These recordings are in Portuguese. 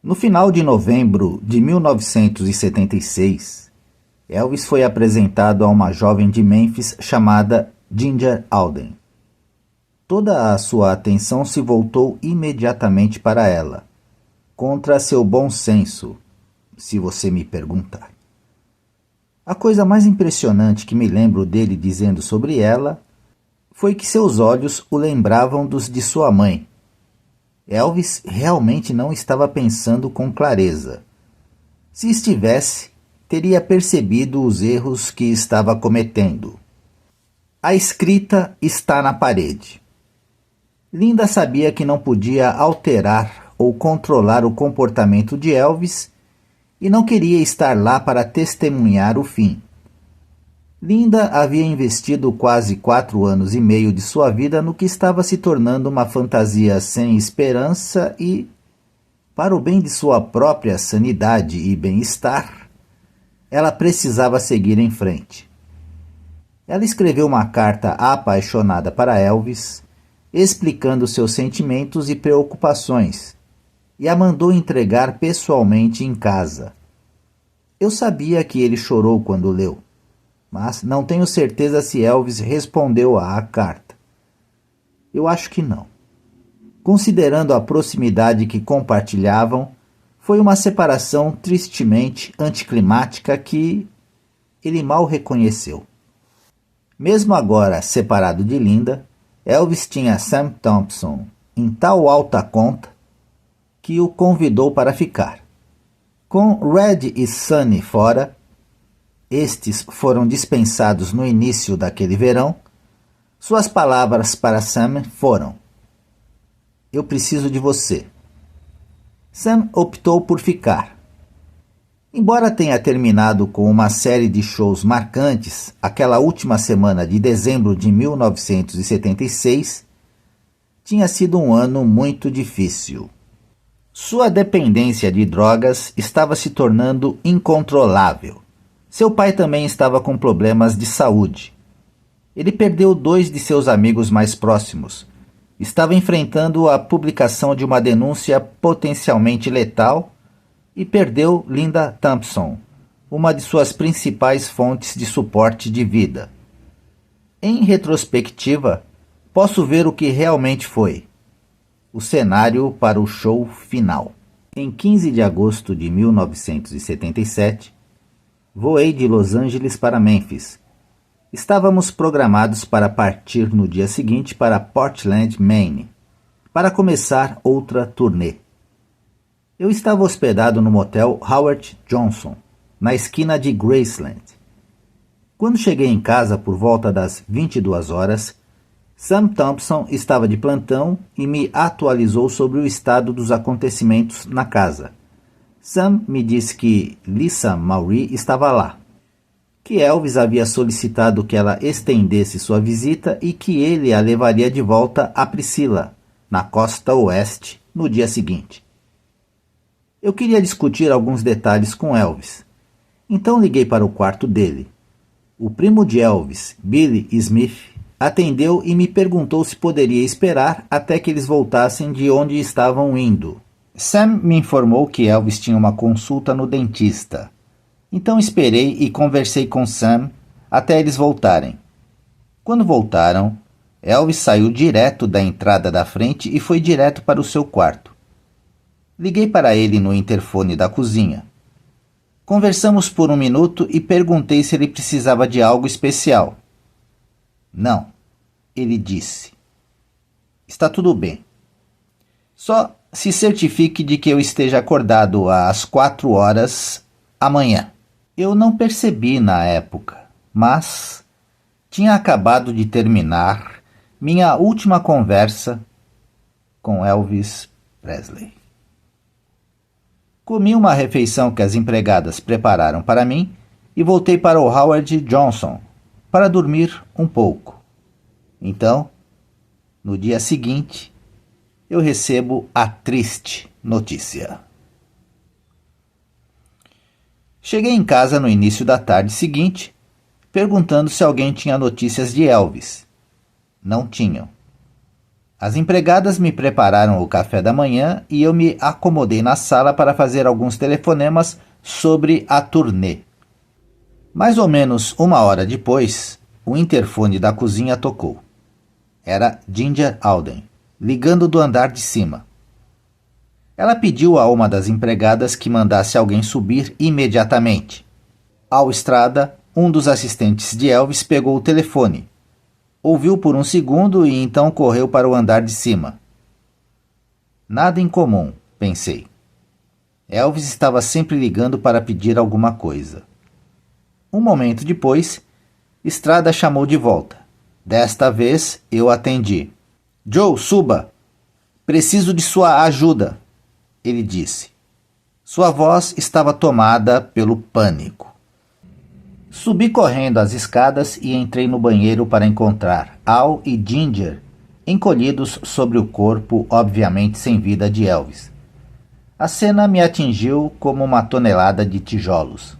No final de novembro de 1976, Elvis foi apresentado a uma jovem de Memphis chamada Ginger Alden. Toda a sua atenção se voltou imediatamente para ela, contra seu bom senso, se você me perguntar. A coisa mais impressionante que me lembro dele dizendo sobre ela foi que seus olhos o lembravam dos de sua mãe. Elvis realmente não estava pensando com clareza. Se estivesse, teria percebido os erros que estava cometendo. A escrita está na parede. Linda sabia que não podia alterar ou controlar o comportamento de Elvis e não queria estar lá para testemunhar o fim. Linda havia investido quase 4 anos e meio de sua vida no que estava se tornando uma fantasia sem esperança e, para o bem de sua própria sanidade e bem-estar, ela precisava seguir em frente. Ela escreveu uma carta apaixonada para Elvis, explicando seus sentimentos e preocupações, e a mandou entregar pessoalmente em casa. Eu sabia que ele chorou quando leu, mas não tenho certeza se Elvis respondeu à carta. Eu acho que não. Considerando a proximidade que compartilhavam, foi uma separação tristemente anticlimática que ele mal reconheceu. Mesmo agora separado de Linda, Elvis tinha Sam Thompson em tal alta conta que o convidou para ficar. Com Red e Sunny fora, estes foram dispensados no início daquele verão, suas palavras para Sam foram: "Eu preciso de você." Sam optou por ficar. Embora tenha terminado com uma série de shows marcantes aquela última semana de dezembro de 1976, tinha sido um ano muito difícil. Sua dependência de drogas estava se tornando incontrolável. Seu pai também estava com problemas de saúde. Ele perdeu 2 de seus amigos mais próximos. Estava enfrentando a publicação de uma denúncia potencialmente letal e perdeu Linda Thompson, uma de suas principais fontes de suporte de vida. Em retrospectiva, posso ver o que realmente foi o cenário para o show final. Em 15 de agosto de 1977, voei de Los Angeles para Memphis. Estávamos programados para partir no dia seguinte para Portland, Maine, para começar outra turnê. Eu estava hospedado no motel Howard Johnson, na esquina de Graceland. Quando cheguei em casa por volta das 22 horas, Sam Thompson estava de plantão e me atualizou sobre o estado dos acontecimentos na casa. Sam me disse que Lisa Maury estava lá, que Elvis havia solicitado que ela estendesse sua visita e que ele a levaria de volta a Priscilla, na costa oeste, no dia seguinte. Eu queria discutir alguns detalhes com Elvis, então liguei para o quarto dele. O primo de Elvis, Billy Smith, atendeu e me perguntou se poderia esperar até que eles voltassem de onde estavam indo. Sam me informou que Elvis tinha uma consulta no dentista. Então esperei e conversei com Sam até eles voltarem. Quando voltaram, Elvis saiu direto da entrada da frente e foi direto para o seu quarto. Liguei para ele no interfone da cozinha. Conversamos por 1 minuto e perguntei se ele precisava de algo especial. "Não", ele disse. "Está tudo bem. Só se certifique de que eu esteja acordado às 4 horas amanhã." Eu não percebi na época, mas tinha acabado de terminar minha última conversa com Elvis Presley. Comi uma refeição que as empregadas prepararam para mim e voltei para o Howard Johnson para dormir um pouco. Então, no dia seguinte, eu recebo a triste notícia. Cheguei em casa no início da tarde seguinte, perguntando se alguém tinha notícias de Elvis. Não tinham. As empregadas me prepararam o café da manhã e eu me acomodei na sala para fazer alguns telefonemas sobre a turnê. Mais ou menos 1 hora depois, o interfone da cozinha tocou. Era Ginger Alden, ligando do andar de cima. Ela pediu a uma das empregadas que mandasse alguém subir imediatamente. Ao Estrada, um dos assistentes de Elvis pegou o telefone. Ouviu por um segundo e então correu para o andar de cima. Nada em comum, pensei. Elvis estava sempre ligando para pedir alguma coisa. Um momento depois, Estrada chamou de volta. Desta vez, eu atendi. Joe, suba! Preciso de sua ajuda, ele disse. Sua voz estava tomada pelo pânico. Subi correndo as escadas e entrei no banheiro para encontrar Al e Ginger encolhidos sobre o corpo, obviamente sem vida, de Elvis. A cena me atingiu como uma tonelada de tijolos.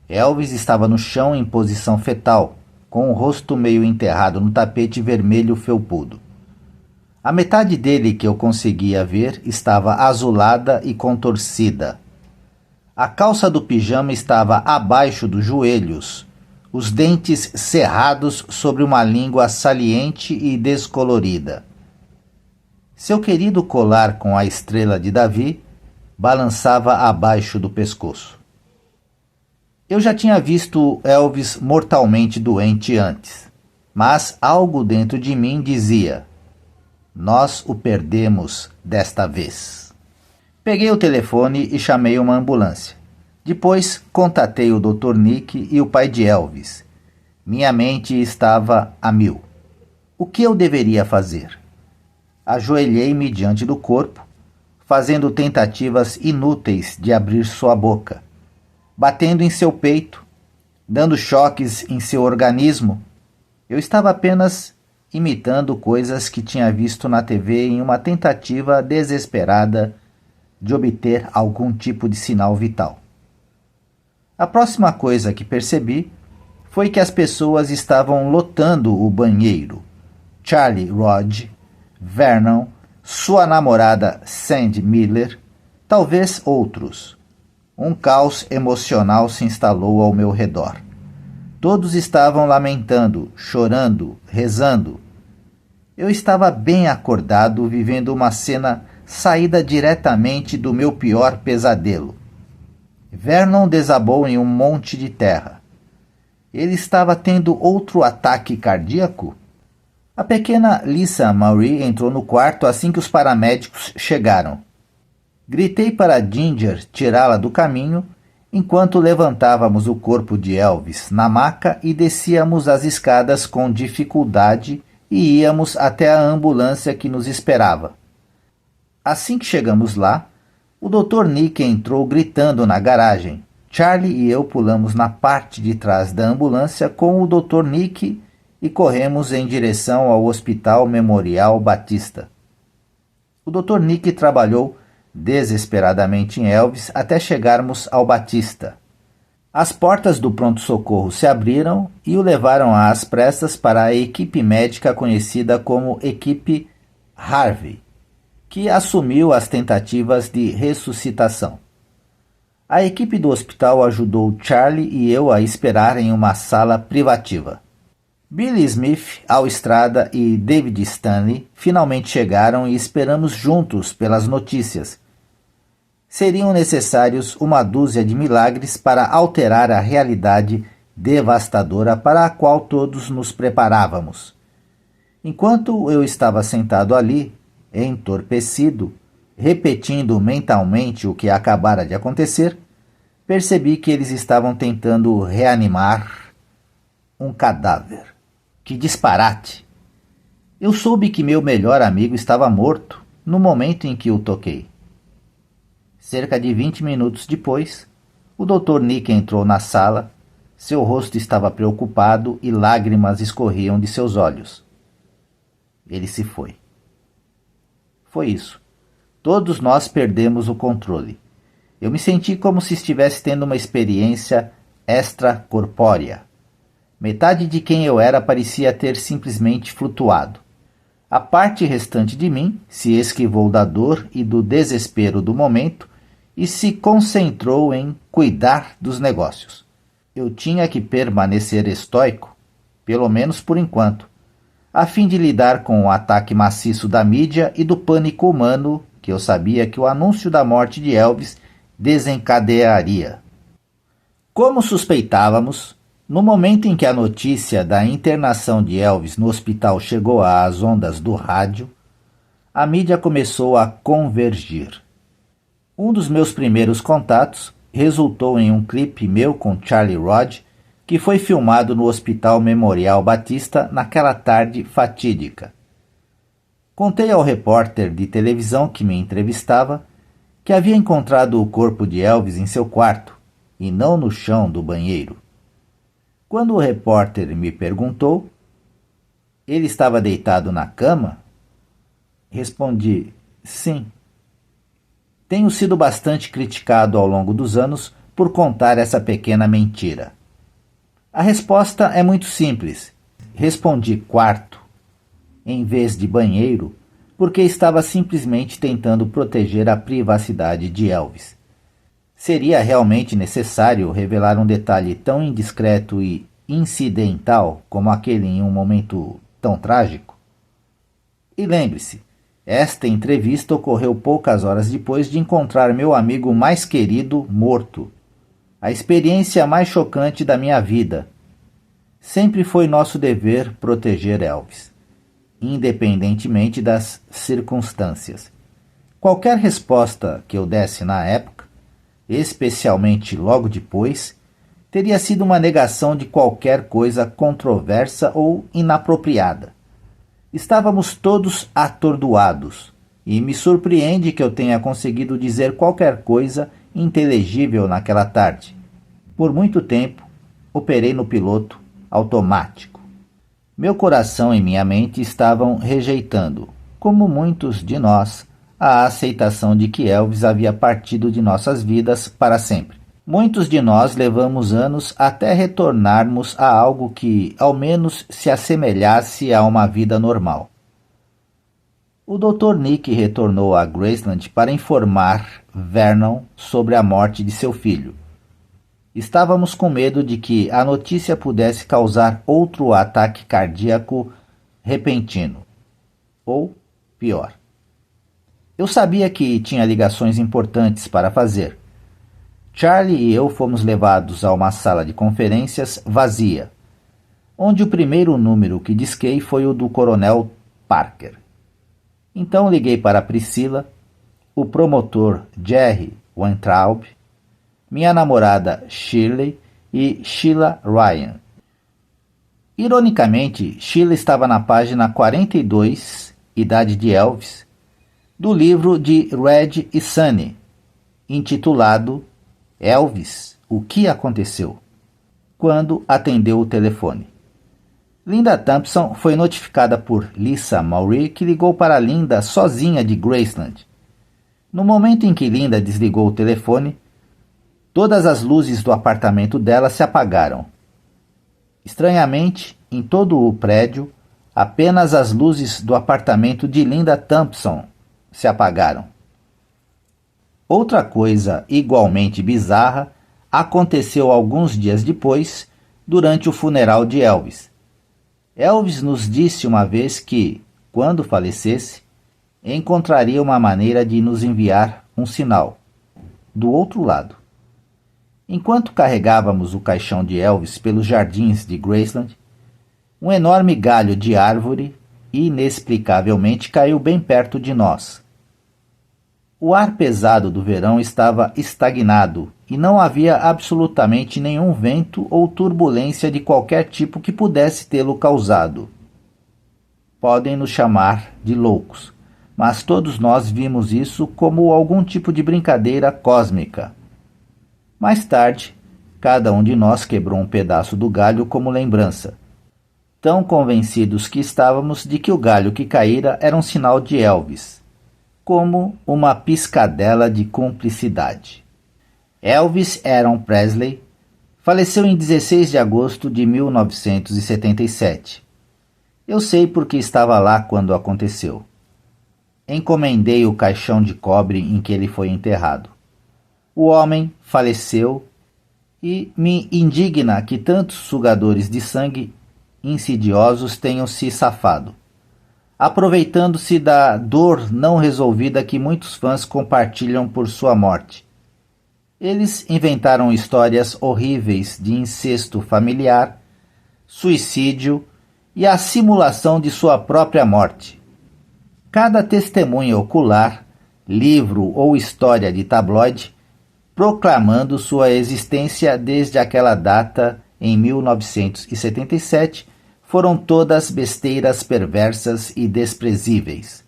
Elvis estava no chão em posição fetal, com o rosto meio enterrado no tapete vermelho felpudo. A metade dele que eu conseguia ver estava azulada e contorcida. A calça do pijama estava abaixo dos joelhos, os dentes cerrados sobre uma língua saliente e descolorida. Seu querido colar com a estrela de Davi balançava abaixo do pescoço. Eu já tinha visto Elvis mortalmente doente antes, mas algo dentro de mim dizia: nós o perdemos desta vez. Peguei o telefone e chamei uma ambulância. Depois contatei o Dr. Nick e o pai de Elvis. Minha mente estava a mil. O que eu deveria fazer? Ajoelhei-me diante do corpo, fazendo tentativas inúteis de abrir sua boca, batendo em seu peito, dando choques em seu organismo. Eu estava apenas imitando coisas que tinha visto na TV em uma tentativa desesperada de obter algum tipo de sinal vital. A próxima coisa que percebi foi que as pessoas estavam lotando o banheiro. Charlie Rod, Vernon, sua namorada Sandy Miller, talvez outros. Um caos emocional se instalou ao meu redor. Todos estavam lamentando, chorando, rezando. Eu estava bem acordado, vivendo uma cena saída diretamente do meu pior pesadelo. Vernon desabou em um monte de terra. Ele estava tendo outro ataque cardíaco? A pequena Lisa Marie entrou no quarto assim que os paramédicos chegaram. Gritei para Ginger tirá-la do caminho, enquanto levantávamos o corpo de Elvis na maca e descíamos as escadas com dificuldade e íamos até a ambulância que nos esperava. Assim que chegamos lá, o Dr. Nick entrou gritando na garagem. Charlie e eu pulamos na parte de trás da ambulância com o Dr. Nick e corremos em direção ao Hospital Memorial Batista. O Dr. Nick trabalhou desesperadamente em Elvis até chegarmos ao Batista. As portas do pronto-socorro se abriram e o levaram às pressas para a equipe médica conhecida como Equipe Harvey, que assumiu as tentativas de ressuscitação. A equipe do hospital ajudou Charlie e eu a esperar em uma sala privativa. Billy Smith, Al Estrada e David Stanley finalmente chegaram e esperamos juntos pelas notícias. Seriam necessários uma dúzia de milagres para alterar a realidade devastadora para a qual todos nos preparávamos. Enquanto eu estava sentado ali, entorpecido, repetindo mentalmente o que acabara de acontecer, percebi que eles estavam tentando reanimar um cadáver. Que disparate! Eu soube que meu melhor amigo estava morto no momento em que o toquei. Cerca de 20 minutos depois, o Dr. Nick entrou na sala. Seu rosto estava preocupado e lágrimas escorriam de seus olhos. Ele se foi. Foi isso. Todos nós perdemos o controle. Eu me senti como se estivesse tendo uma experiência extracorpórea. Metade de quem eu era parecia ter simplesmente flutuado. A parte restante de mim se esquivou da dor e do desespero do momento e se concentrou em cuidar dos negócios. Eu tinha que permanecer estoico, pelo menos por enquanto, a fim de lidar com o ataque maciço da mídia e do pânico humano que eu sabia que o anúncio da morte de Elvis desencadearia. Como suspeitávamos, no momento em que a notícia da internação de Elvis no hospital chegou às ondas do rádio, a mídia começou a convergir. Um dos meus primeiros contatos resultou em um clipe meu com Charlie Rod, que foi filmado no Hospital Memorial Batista naquela tarde fatídica. Contei ao repórter de televisão que me entrevistava que havia encontrado o corpo de Elvis em seu quarto e não no chão do banheiro. Quando o repórter me perguntou, ele estava deitado na cama? Respondi, sim. Tenho sido bastante criticado ao longo dos anos por contar essa pequena mentira. A resposta é muito simples. Respondi quarto, em vez de banheiro, porque estava simplesmente tentando proteger a privacidade de Elvis. Seria realmente necessário revelar um detalhe tão indiscreto e incidental como aquele em um momento tão trágico? E lembre-se, esta entrevista ocorreu poucas horas depois de encontrar meu amigo mais querido morto. A experiência mais chocante da minha vida. Sempre foi nosso dever proteger Elvis, independentemente das circunstâncias. Qualquer resposta que eu desse na época, especialmente logo depois, teria sido uma negação de qualquer coisa controversa ou inapropriada. Estávamos todos atordoados, e me surpreende que eu tenha conseguido dizer qualquer coisa inteligível naquela tarde. Por muito tempo, operei no piloto automático. Meu coração e minha mente estavam rejeitando, como muitos de nós, a aceitação de que Elvis havia partido de nossas vidas para sempre. Muitos de nós levamos anos até retornarmos a algo que, ao menos, se assemelhasse a uma vida normal. O Dr. Nick retornou a Graceland para informar Vernon sobre a morte de seu filho. Estávamos com medo de que a notícia pudesse causar outro ataque cardíaco repentino. Ou, pior. Eu sabia que tinha ligações importantes para fazer. Charlie e eu fomos levados a uma sala de conferências vazia, onde o primeiro número que disquei foi o do Coronel Parker. Então liguei para Priscila, o promotor Jerry Weintraub, minha namorada Shirley e Sheila Ryan. Ironicamente, Sheila estava na página 42, Idade de Elvis, do livro de Red e Sunny, intitulado Elvis, o que aconteceu? Quando atendeu o telefone. Linda Thompson foi notificada por Lisa Maury, que ligou para Linda sozinha de Graceland. No momento em que Linda desligou o telefone, todas as luzes do apartamento dela se apagaram. Estranhamente, em todo o prédio, apenas as luzes do apartamento de Linda Thompson se apagaram. Outra coisa igualmente bizarra aconteceu alguns dias depois, durante o funeral de Elvis. Elvis nos disse uma vez que, quando falecesse, encontraria uma maneira de nos enviar um sinal, do outro lado. Enquanto carregávamos o caixão de Elvis pelos jardins de Graceland, um enorme galho de árvore inexplicavelmente caiu bem perto de nós. O ar pesado do verão estava estagnado e não havia absolutamente nenhum vento ou turbulência de qualquer tipo que pudesse tê-lo causado. Podem nos chamar de loucos, mas todos nós vimos isso como algum tipo de brincadeira cósmica. Mais tarde, cada um de nós quebrou um pedaço do galho como lembrança, tão convencidos que estávamos de que o galho que caíra era um sinal de Elvis, como uma piscadela de cumplicidade. Elvis Aaron Presley faleceu em 16 de agosto de 1977. Eu sei porque estava lá quando aconteceu. Encomendei o caixão de cobre em que ele foi enterrado. O homem faleceu e me indigna que tantos sugadores de sangue insidiosos tenham se safado, aproveitando-se da dor não resolvida que muitos fãs compartilham por sua morte. Eles inventaram histórias horríveis de incesto familiar, suicídio e a simulação de sua própria morte. Cada testemunha ocular, livro ou história de tabloide, proclamando sua existência desde aquela data em 1977, foram todas besteiras perversas e desprezíveis.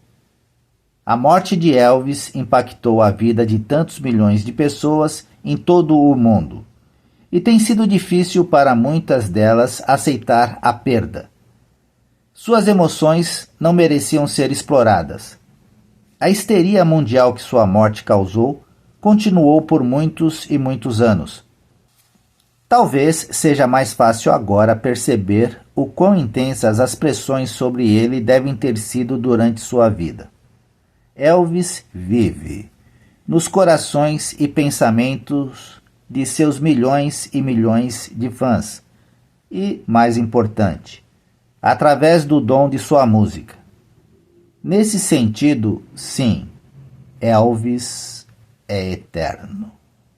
A morte de Elvis impactou a vida de tantos milhões de pessoas em todo o mundo, e tem sido difícil para muitas delas aceitar a perda. Suas emoções não mereciam ser exploradas. A histeria mundial que sua morte causou continuou por muitos e muitos anos. Talvez seja mais fácil agora perceber o quão intensas as pressões sobre ele devem ter sido durante sua vida. Elvis vive nos corações e pensamentos de seus milhões e milhões de fãs. E, mais importante, através do dom de sua música. Nesse sentido, sim, Elvis é eterno.